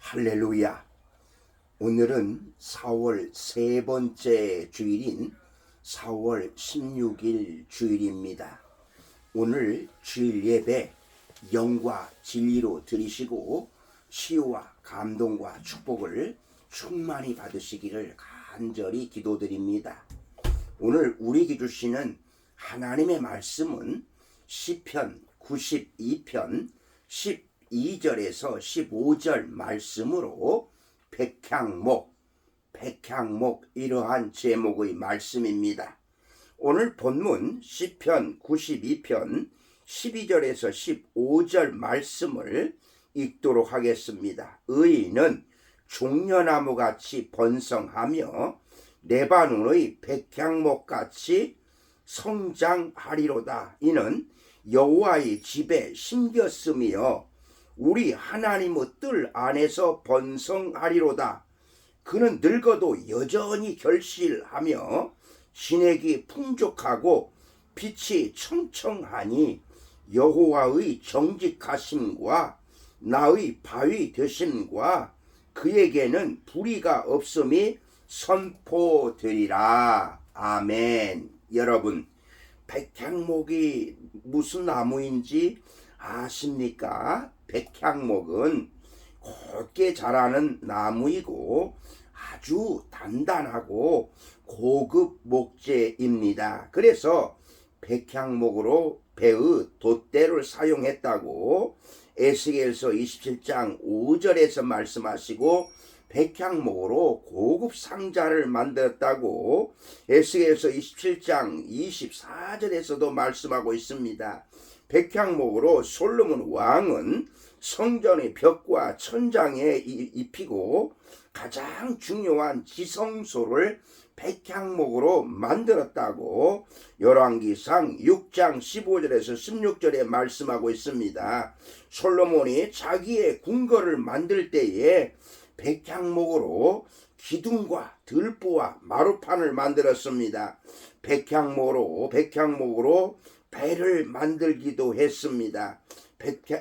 할렐루야. 오늘은 4월 세 번째 주일인 4월 16일 주일입니다. 오늘 주일 예배 영과 진리로 들으시고 치유와 감동과 축복을 충만히 받으시기를 간절히 기도드립니다. 오늘 우리에게 주시는 하나님의 말씀은 시편 92편 12절에서 15절 말씀으로 백향목 이러한 제목의 말씀입니다. 오늘 본문 시편 92편 12절에서 15절 말씀을 읽도록 하겠습니다. 의인은 종려나무같이 번성하며 레바논의 백향목같이 성장하리로다. 이는 여호와의 집에 심겼으며 우리 하나님의 뜰 안에서 번성하리로다. 그는 늙어도 여전히 결실하며 진액이 풍족하고 빛이 청청하니 여호와의 정직하심과 나의 바위 되심과 그에게는 불의가 없음이 선포되리라. 아멘. 여러분, 백향목이 무슨 나무인지 아십니까? 백향목은 곱게 자라는 나무이고 아주 단단하고 고급 목재입니다. 그래서 백향목으로 배의 돛대를 사용했다고 에스겔서 27장 5절에서 말씀하시고 백향목으로 고급 상자를 만들었다고 에스겔서 27장 24절에서도 말씀하고 있습니다. 백향목으로 솔로몬 왕은 성전의 벽과 천장에 입히고 가장 중요한 지성소를 백향목으로 만들었다고 열왕기상 6장 15절에서 16절에 말씀하고 있습니다. 솔로몬이 자기의 궁궐을 만들 때에 백향목으로 기둥과 들보와 마루판을 만들었습니다. 백향목으로 배를 만들기도 했습니다.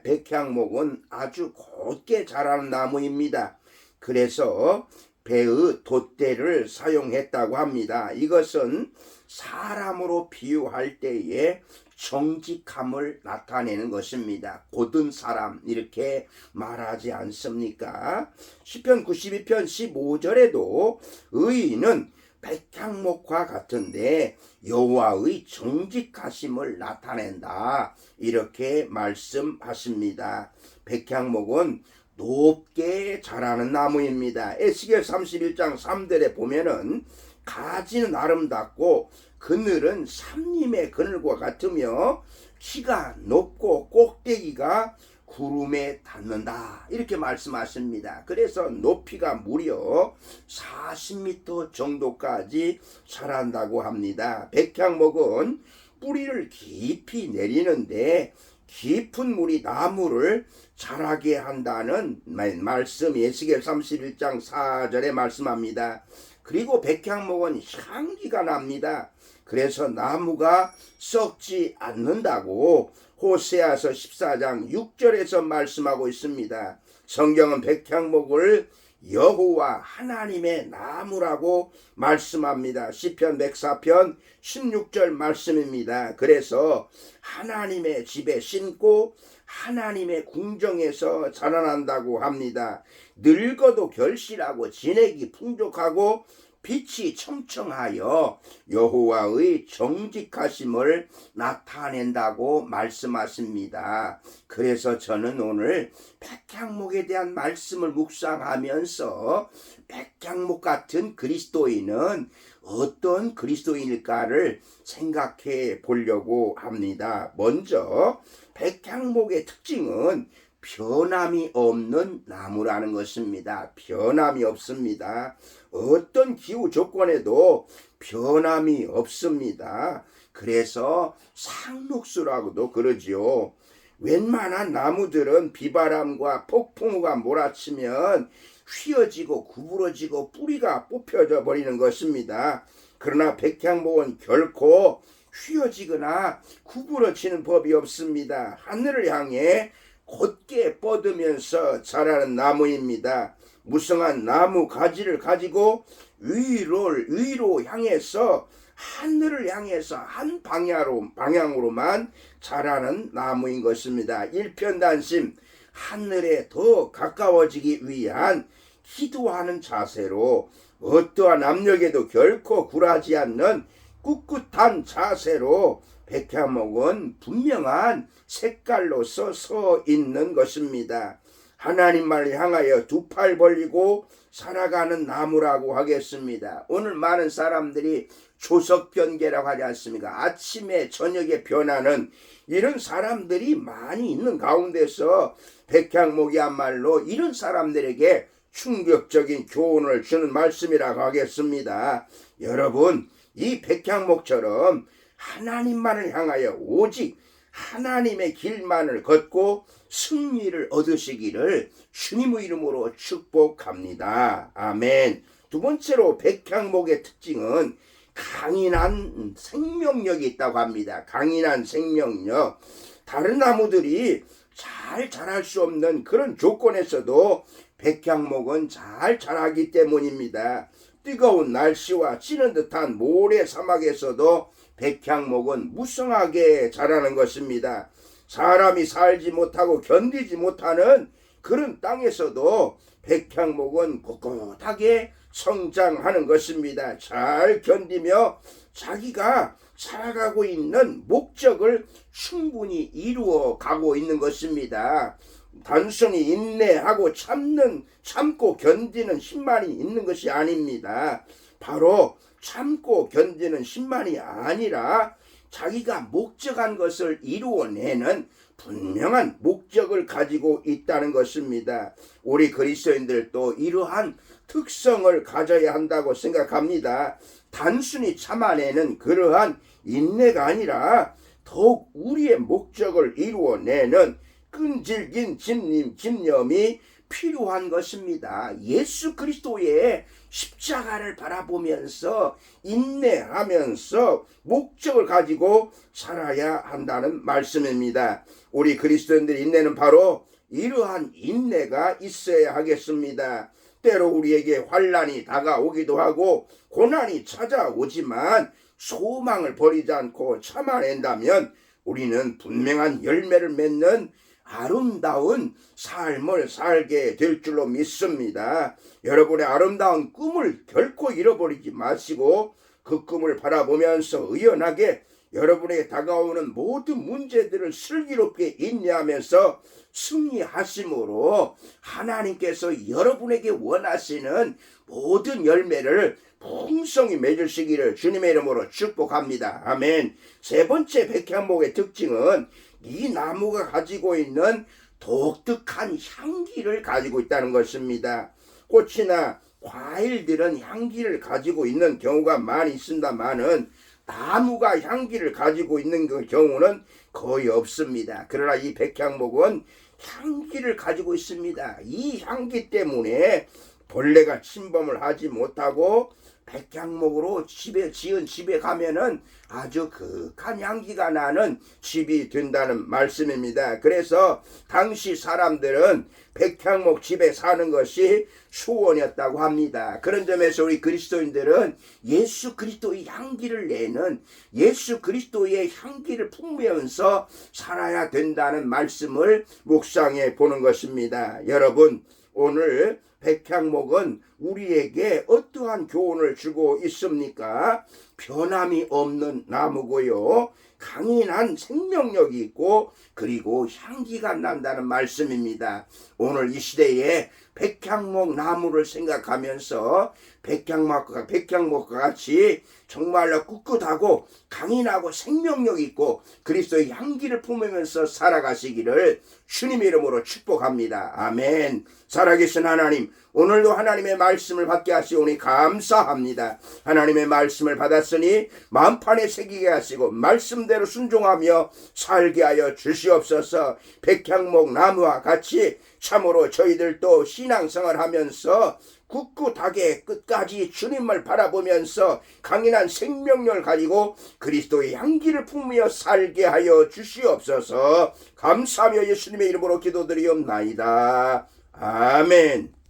백향목은 아주 곧게 자라는 나무입니다. 그래서 배의 돛대를 사용했다고 합니다. 이것은 사람으로 비유할 때에 정직함을 나타내는 것입니다. 고든 사람 이렇게 말하지 않습니까? 시편 92편 15절에도 의인은 백향목과 같은데 여호와의 정직하심을 나타낸다 이렇게 말씀하십니다. 백향목은 높게 자라는 나무입니다. 에스겔 31장 3절에 보면은 가지는 아름답고 그늘은 삼림의 그늘과 같으며 키가 높고 꼭대기가 구름에 닿는다 이렇게 말씀하십니다. 그래서 높이가 무려 40m 정도까지 자란다고 합니다. 백향목은 뿌리를 깊이 내리는데 깊은 물이 나무를 자라게 한다는 말씀 에스겔 31장 4절에 말씀합니다. 그리고 백향목은 향기가 납니다. 그래서 나무가 썩지 않는다고 호세아서 14장 6절에서 말씀하고 있습니다. 성경은 백향목을 여호와 하나님의 나무라고 말씀합니다. 시편 104편 16절 말씀입니다. 그래서 하나님의 집에 심고 하나님의 궁정에서 자라난다고 합니다. 늙어도 결실하고 진액이 풍족하고 빛이 청청하여 여호와의 정직하심을 나타낸다고 말씀하십니다. 그래서 저는 오늘 백향목에 대한 말씀을 묵상하면서 백향목 같은 그리스도인은 어떤 그리스도인일까를 생각해 보려고 합니다. 먼저 백향목의 특징은 변함이 없는 나무라는 것입니다. 변함이 없습니다. 어떤 기후 조건에도 변함이 없습니다. 그래서 상록수라고도 그러지요. 웬만한 나무들은 비바람과 폭풍우가 몰아치면 휘어지고 구부러지고 뿌리가 뽑혀져 버리는 것입니다. 그러나 백향목은 결코 휘어지거나 구부러지는 법이 없습니다. 하늘을 향해 곧게 뻗으면서 자라는 나무입니다. 무성한 나무 가지를 가지고 위로 향해서 하늘을 향해서 한 방향으로만 자라는 나무인 것입니다. 일편단심 하늘에 더 가까워지기 위한 기도하는 자세로 어떠한 압력에도 결코 굴하지 않는 꿋꿋한 자세로 백향목은 분명한 색깔로서 서 있는 것입니다. 하나님만을 향하여 두 팔 벌리고 살아가는 나무라고 하겠습니다. 오늘 많은 사람들이 조석변개라고 하지 않습니까? 아침에 저녁에 변하는 이런 사람들이 많이 있는 가운데서 백향목이야말로 이런 사람들에게 충격적인 교훈을 주는 말씀이라고 하겠습니다. 여러분, 이 백향목처럼 하나님만을 향하여 오직 하나님의 길만을 걷고 승리를 얻으시기를 주님의 이름으로 축복합니다. 아멘. 두 번째로 백향목의 특징은 강인한 생명력이 있다고 합니다. 강인한 생명력. 다른 나무들이 잘 자랄 수 없는 그런 조건에서도 백향목은 잘 자라기 때문입니다. 뜨거운 날씨와 찌는 듯한 모래 사막에서도 백향목은 무성하게 자라는 것입니다. 사람이 살지 못하고 견디지 못하는 그런 땅에서도 백향목은 꿋꿋하게 성장하는 것입니다. 잘 견디며 자기가 살아가고 있는 목적을 충분히 이루어 가고 있는 것입니다. 단순히 인내하고 참고 견디는 힘만이 있는 것이 아닙니다. 바로 참고 견디는 힘만이 아니라 자기가 목적한 것을 이루어내는 분명한 목적을 가지고 있다는 것입니다. 우리 그리스도인들도 이러한 특성을 가져야 한다고 생각합니다. 단순히 참아내는 그러한 인내가 아니라 더욱 우리의 목적을 이루어내는 끈질긴 집념이 필요한 것입니다. 예수 그리스도의 십자가를 바라보면서 인내하면서 목적을 가지고 살아야 한다는 말씀입니다. 우리 그리스도인들의 인내는 바로 이러한 인내가 있어야 하겠습니다. 때로 우리에게 환난이 다가오기도 하고 고난이 찾아오지만 소망을 버리지 않고 참아낸다면 우리는 분명한 열매를 맺는 아름다운 삶을 살게 될 줄로 믿습니다. 여러분의 아름다운 꿈을 결코 잃어버리지 마시고 그 꿈을 바라보면서 의연하게 여러분에게 다가오는 모든 문제들을 슬기롭게 인내하면서 승리하심으로 하나님께서 여러분에게 원하시는 모든 열매를 풍성히 맺으시기를 주님의 이름으로 축복합니다. 아멘. 세 번째 백향목의 특징은 이 나무가 가지고 있는 독특한 향기를 가지고 있다는 것입니다. 꽃이나 과일들은 향기를 가지고 있는 경우가 많이 있습니다만은 나무가 향기를 가지고 있는 그 경우는 거의 없습니다. 그러나 이 백향목은 향기를 가지고 있습니다. 이 향기 때문에 벌레가 침범을 하지 못하고 백향목으로 지은 집에 가면은 아주 극한 향기가 나는 집이 된다는 말씀입니다. 그래서 당시 사람들은 백향목 집에 사는 것이 소원이었다고 합니다. 그런 점에서 우리 그리스도인들은 예수 그리스도의 향기를 내는 예수 그리스도의 향기를 풍기면서 살아야 된다는 말씀을 묵상해 보는 것입니다. 여러분, 오늘 백향목은 우리에게 어떠한 교훈을 주고 있습니까? 변함이 없는 나무고요. 강인한 생명력이 있고 그리고 향기가 난다는 말씀입니다. 오늘 이 시대에 백향목 나무를 생각하면서 백향목과 같이 정말로 꿋꿋하고 강인하고 생명력 있고 그리스도의 향기를 품으면서 살아가시기를 주님의 이름으로 축복합니다. 아멘. 살아계신 하나님, 오늘도 하나님의 말씀을 받게 하시오니 감사합니다. 하나님의 말씀을 받았으니 마음판에 새기게 하시고 말씀대로 순종하며 살게 하여 주시옵소서. 백향목 나무와 같이 참으로 저희들도 신앙생활 하면서 굳굳하게 끝까지 주님을 바라보면서 강인한 생명력을 가지고 그리스도의 향기를 품으며 살게 하여 주시옵소서. 감사하며 예수님의 이름으로 기도드리옵나이다. 아멘.